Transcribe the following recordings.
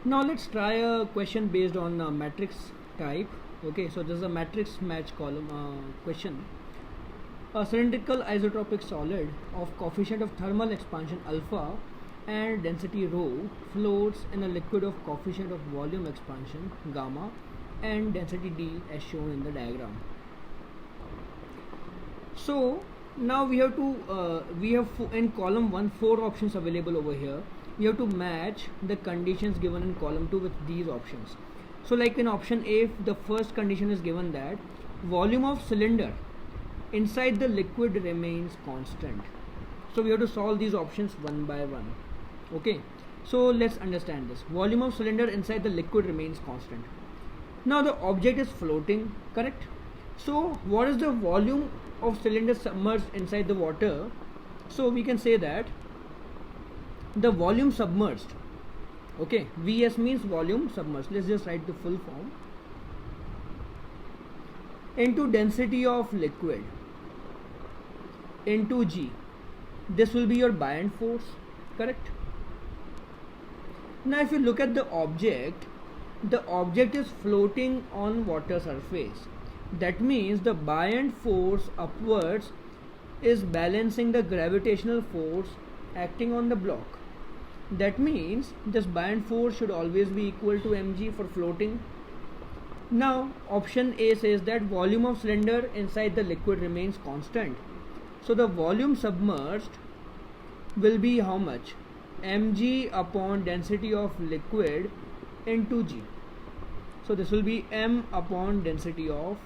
Now let's try a question based on matrix type. Okay, so this is a matrix match column question. A cylindrical isotropic solid of coefficient of thermal expansion alpha and density rho floats in a liquid of coefficient of volume expansion gamma and density d as shown in the diagram. So now we have to in column 1 4 options available over here. You have to match the conditions given in column 2 with these options. So like in option A, the first condition is given that volume of cylinder inside the liquid remains constant. So we have to solve these options one by one. Okay, so let's understand this. Volume of cylinder inside the liquid remains constant. Now the object is floating, correct? So what is the volume of cylinder submerged inside the water? So we can say that the volume submerged, okay, Vs means volume submerged. Let's just write the full form, into density of liquid into G. This will be your buoyant force, correct? Now if you look at the object is floating on water surface. That means the buoyant force upwards is balancing the gravitational force acting on the block. That means this buoyant force should always be equal to mg for floating. Now option A says that volume of cylinder inside the liquid remains constant. So the volume submerged will be how much? Mg upon density of liquid into G. So this will be m upon density of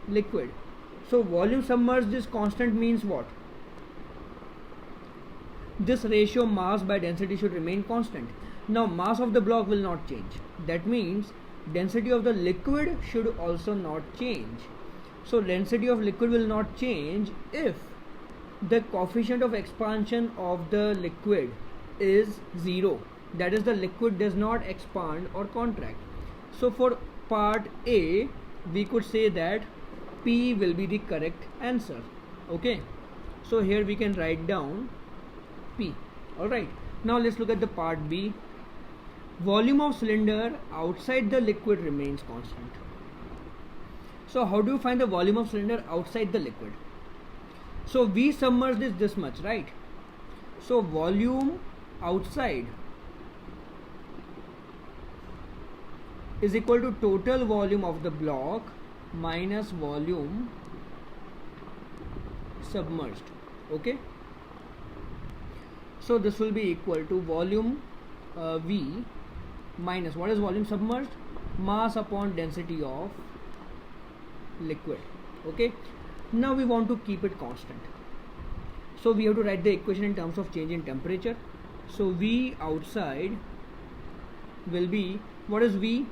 liquid. So volume submerged is constant means what? This ratio mass by density should remain constant. Now mass of the block will not change. That means density of the liquid should also not change. So density of liquid will not change if the coefficient of expansion of the liquid is 0. That is, the liquid does not expand or contract. So for part A, we could say that P will be the correct answer. Okay, so here we can write down P. Alright, now let's look at the part B. Volume of cylinder outside the liquid remains constant. So how do you find the volume of cylinder outside the liquid? So V submerged is this much, right? So volume outside is equal to total volume of the block minus volume submerged. Okay, so this will be equal to volume V minus, what is volume submerged? Mass upon density of liquid. Okay, now we want to keep it constant, so we have to write the equation in terms of change in temperature. So V outside will be, what is V?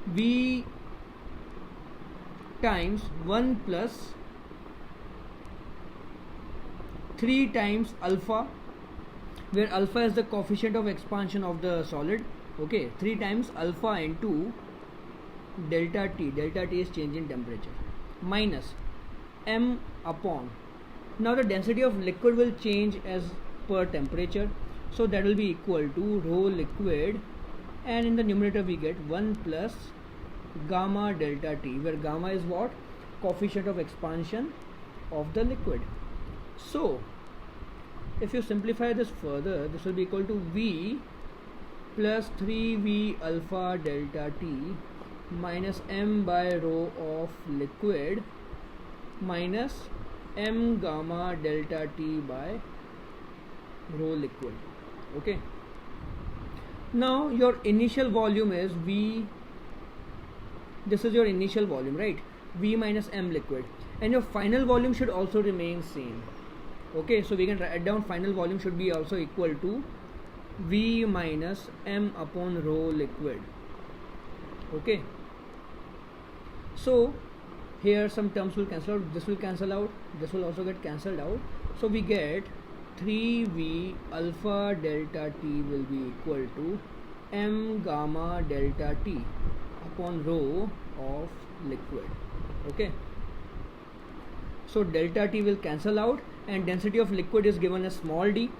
V times 1 plus 3 times alpha, where alpha is the coefficient of expansion of the solid. Okay, 3 times alpha into delta T. Delta T is change in temperature, minus m upon, now the density of liquid will change as per temperature, so that will be equal to rho liquid, and in the numerator we get 1 plus gamma delta T, where gamma is what? Coefficient of expansion of the liquid. So if you simplify this further, this will be equal to V plus 3V alpha delta T minus m by rho of liquid minus m gamma delta T by rho liquid. Okay, now your initial volume is V, this is your initial volume, right? V minus m liquid, and your final volume should also remain same. Okay, so we can write down final volume should be also equal to V minus m upon rho liquid. Okay, so here some terms will cancel out, this will cancel out, this will also get cancelled out, so we get 3V alpha delta T will be equal to m gamma delta T upon rho of liquid. Okay, so delta T will cancel out, and density of liquid is given as small d.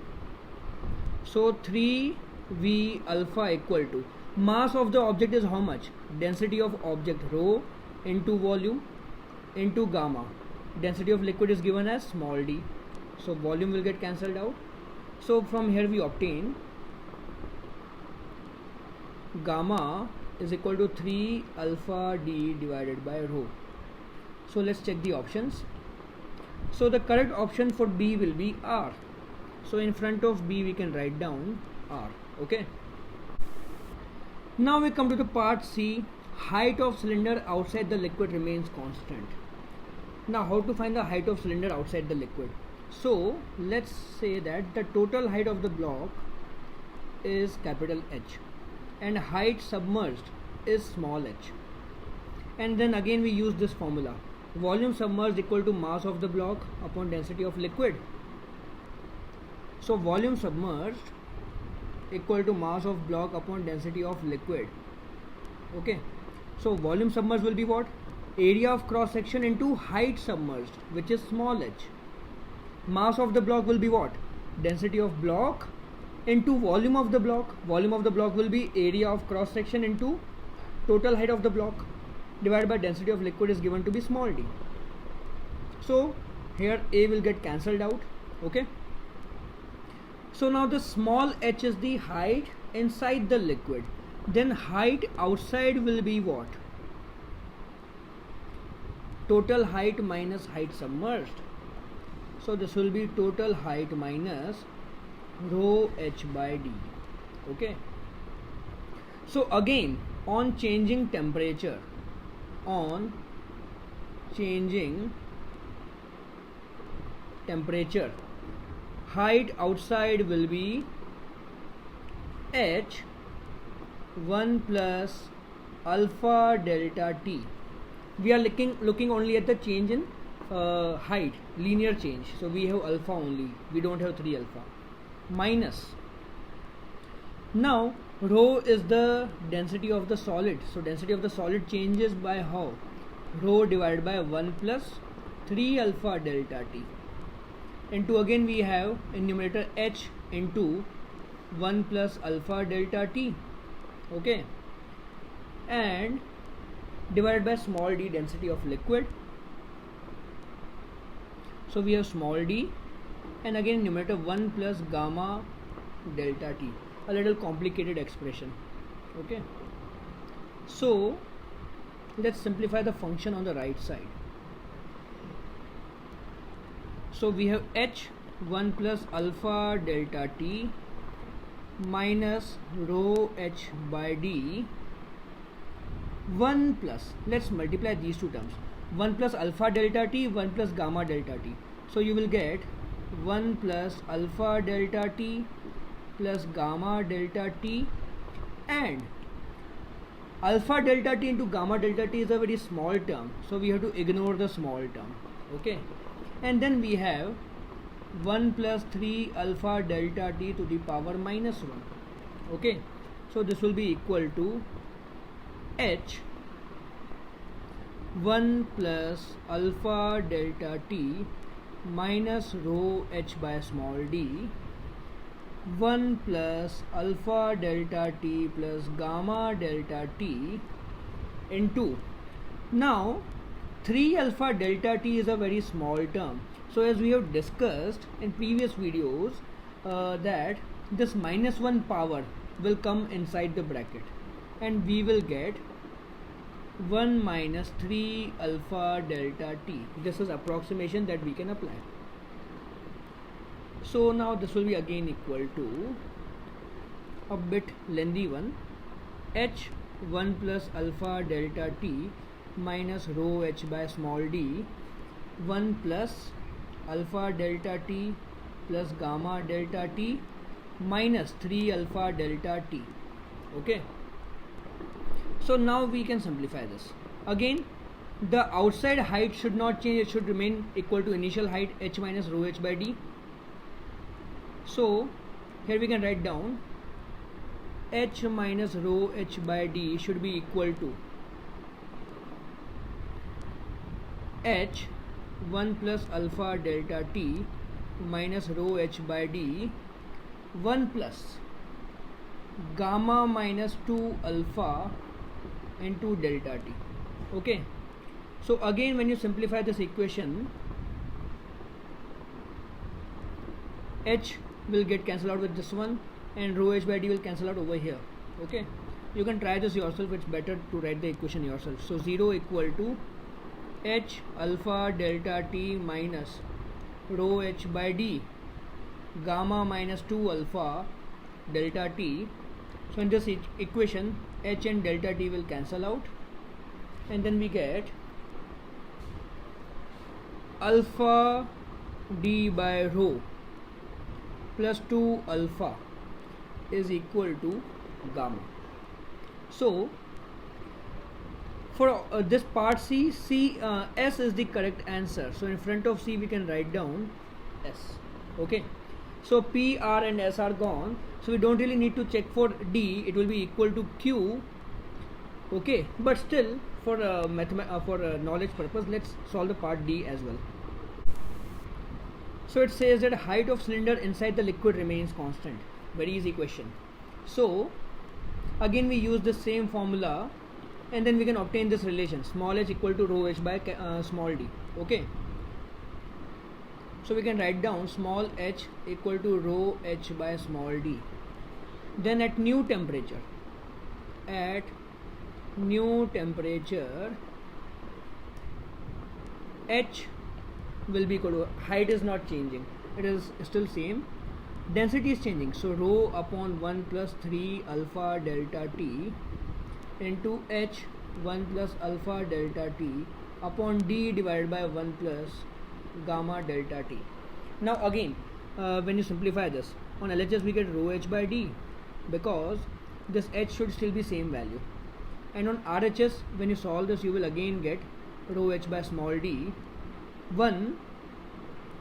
So 3V alpha equal to, Mass of the object is how much? Density of object rho into volume into gamma. Density of liquid is given as small d. So volume will get cancelled out. So from here we obtain gamma is equal to 3 alpha d divided by rho. So let's check the options. So the correct option for B will be R. So in front of B we can write down R. Okay. Now we come to the part C. Height of cylinder outside the liquid remains constant. Now how to find the height of cylinder outside the liquid? So let's say that the total height of the block is capital H and height submerged is small h. And then again we use this formula. Volume submerged equal to mass of the block upon density of liquid. So volume submerged equal to mass of block upon density of liquid. Okay. So volume submerged will be what? Area of cross section into height submerged, which is small h. Mass of the block will be what? Density of block into volume of the block. Volume of the block will be area of cross section into total height of the block divided by density of liquid is given to be small d. So here A will get cancelled out. Okay. So now the small h is the height inside the liquid. Then height outside will be what? Total height minus height submerged. So this will be total height minus rho h by d. Okay. So again, on changing temperature, height outside will be h 1 plus alpha delta t. We are looking only at the change in height, linear change. So we have alpha only, we don't have 3 alpha. Minus, now rho is the density of the solid. So density of the solid changes by how? Rho divided by 1 plus 3 alpha delta t. Into again we have in numerator h into 1 plus alpha delta t. Okay. And divided by small d, density of liquid. So we have small d and again numerator 1 plus gamma delta t. A little complicated expression. Okay. So let's simplify the function on the right side. So we have h 1 plus alpha delta t minus rho h by d 1 plus, let's multiply these two terms, 1 plus alpha delta t, 1 plus gamma delta t. So you will get 1 plus alpha delta t plus gamma delta t, and alpha delta t into gamma delta t is a very small term, so we have to ignore the small term. Okay. And then we have 1 plus 3 alpha delta t to the power minus 1. Okay. So this will be equal to h 1 plus alpha delta t minus rho h by small d 1 plus alpha delta t plus gamma delta t into, now 3 alpha delta t is a very small term. So as we have discussed in previous videos that this minus 1 power will come inside the bracket and we will get 1 minus 3 alpha delta t. This is approximation that we can apply. So now this will be again equal to a bit lengthy one, h 1 plus alpha delta t minus rho h by small d 1 plus alpha delta t plus gamma delta t minus 3 alpha delta t. Okay. So now we can simplify this. Again, the outside height should not change, it should remain equal to initial height h minus rho h by d. So here we can write down h minus rho h by d should be equal to h 1 plus alpha delta t minus rho h by d 1 plus gamma minus 2 alpha into delta t. Okay, so again when you simplify this equation, h will get cancelled out with this one and rho h by d will cancel out over here. Okay, you can try this yourself, it's better to write the equation yourself. So 0 equal to h alpha delta t minus rho h by d gamma minus 2 alpha delta t. So in this equation h and delta t will cancel out, and then we get alpha d by rho plus 2 alpha is equal to gamma. So for this part C, S is the correct answer. So in front of C we can write down S. Okay, so P, R and S are gone, so we don't really need to check for D. It will be equal to Q. Okay, but still for knowledge purpose, let's solve the part D as well. So it says that height of cylinder inside the liquid remains constant. Very easy question. So again we use the same formula, and then we can obtain this relation, small h equal to rho h by small d. Okay, so we can write down small h equal to rho h by small d. Then at new temperature, h will be equal to, height is not changing, it is still same, density is changing, so rho upon 1 plus 3 alpha delta t into h 1 plus alpha delta t upon d divided by 1 plus gamma delta t. Now again when you simplify this, on LHS we get rho h by d because this h should still be same value, and on RHS when you solve this you will again get rho h by small d 1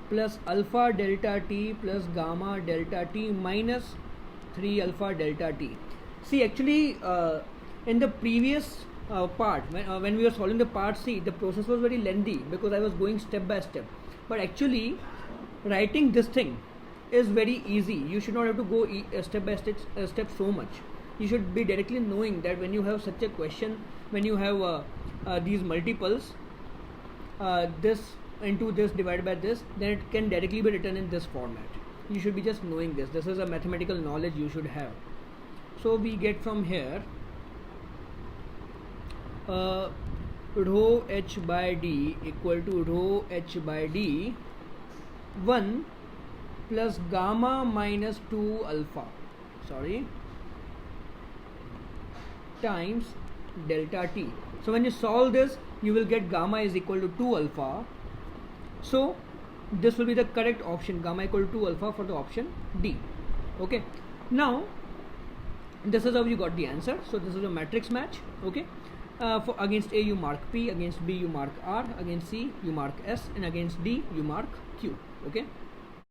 plus alpha delta t plus gamma delta t minus 3 alpha delta t. See, actually in the previous part when we were solving the part C, the process was very lengthy because I was going step by step, but actually writing this thing is very easy. You should not have to go step by step so much. You should be directly knowing that when you have such a question, when you have these multiples, this into this divided by this, then it can directly be written in this format. You should be just knowing this. This is a mathematical knowledge you should have. So we get from here rho h by d equal to rho h by d 1 plus gamma minus 2 alpha times delta t. So when you solve this, you will get gamma is equal to 2 alpha. So this will be the correct option, gamma equal to 2 alpha for the option D. Okay, now this is how you got the answer. So this is a matrix match. Okay, for against A you mark P, against B you mark R, against C you mark S, and against D you mark Q. Okay.